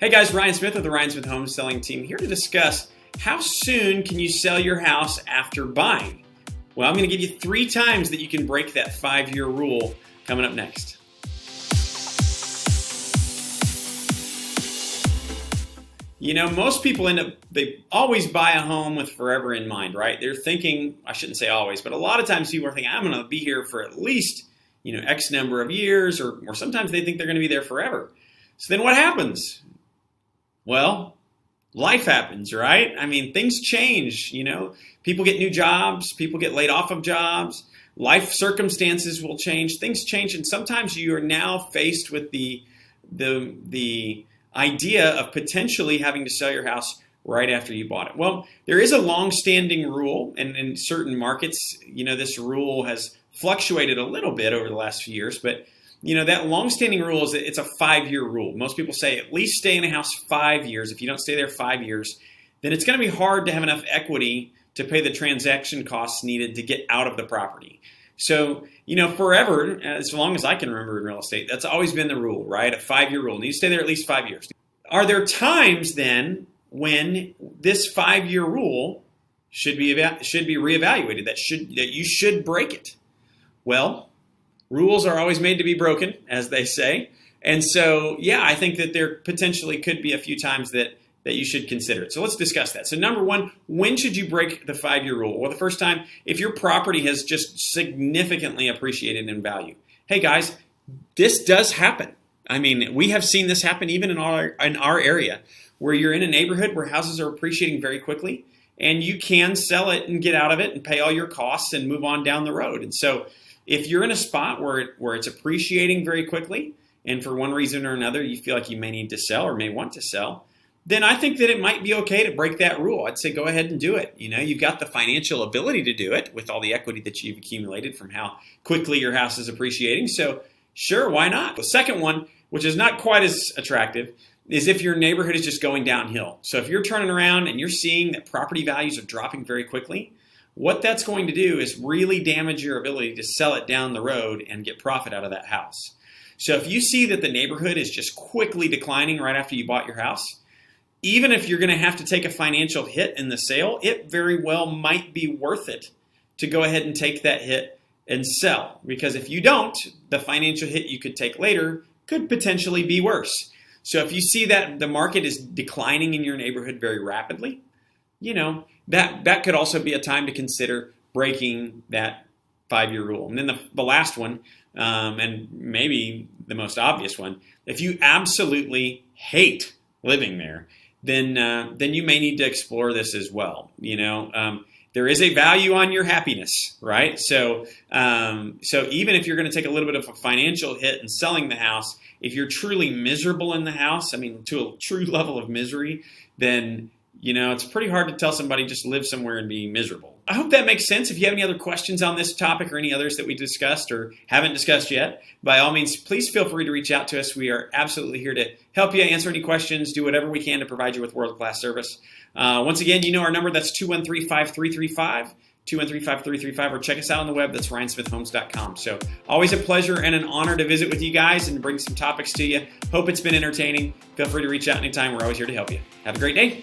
Hey guys, Ryan Smith of the Ryan Smith Home Selling Team here to discuss how soon can you sell your house after buying. Well, I'm going to give you 3 times that you can break that 5-year rule coming up next. You know, most people they always buy a home with forever in mind, right? They're thinking, I shouldn't say always, but a lot of times people are thinking, I'm going to be here for at least, X number of years, or sometimes they think they're going to be there forever. So then what happens? Well, life happens, right? I mean, things change, People get new jobs, people get laid off of jobs, life circumstances will change, things change, and sometimes you are now faced with the idea of potentially having to sell your house right after you bought it. Well, there is a long-standing rule, and in certain markets, this rule has fluctuated a little bit over the last few years, but that long-standing rule is that it's a 5-year rule. Most people say at least stay in a house 5 years. If you don't stay there 5 years, then it's going to be hard to have enough equity to pay the transaction costs needed to get out of the property. So, forever, as long as I can remember in real estate, that's always been the rule, right? A 5-year rule. You need to stay there at least 5 years. Are there times then when this 5-year rule should be reevaluated, that you should break it? Well, rules are always made to be broken, as they say. And so, I think that there potentially could be a few times that you should consider it. So let's discuss that. So number one, when should you break the 5-year rule? Well, the first time, if your property has just significantly appreciated in value. Hey guys, this does happen. I mean, we have seen this happen even in our area, where you're in a neighborhood where houses are appreciating very quickly, and you can sell it and get out of it and pay all your costs and move on down the road. And so if you're in a spot where it's appreciating very quickly, and for one reason or another you feel like you may need to sell or may want to sell, then I think that it might be okay to break that rule. I'd say go ahead and do it. You've got the financial ability to do it with all the equity that you've accumulated from how quickly your house is appreciating. So sure, why not? The second one, which is not quite as attractive, is if your neighborhood is just going downhill. So if you're turning around and you're seeing that property values are dropping very quickly, what that's going to do is really damage your ability to sell it down the road and get profit out of that house. So if you see that the neighborhood is just quickly declining right after you bought your house, even if you're going to have to take a financial hit in the sale, it very well might be worth it to go ahead and take that hit and sell. Because if you don't, the financial hit you could take later could potentially be worse. So if you see that the market is declining in your neighborhood very rapidly, that could also be a time to consider breaking that 5-year rule. And then the last one, and maybe the most obvious one, if you absolutely hate living there, then you may need to explore this as well. There is a value on your happiness, right? So even if you're going to take a little bit of a financial hit in selling the house, if you're truly miserable in the house, to a true level of misery, then it's pretty hard to tell somebody just live somewhere and be miserable. I hope that makes sense. If you have any other questions on this topic or any others that we discussed or haven't discussed yet, by all means, please feel free to reach out to us. We are absolutely here to help you answer any questions, do whatever we can to provide you with world-class service. Once again, our number, that's 213-5335, 213-5335, or check us out on the web. That's ryansmithhomes.com. So always a pleasure and an honor to visit with you guys and bring some topics to you. Hope it's been entertaining. Feel free to reach out anytime. We're always here to help you. Have a great day.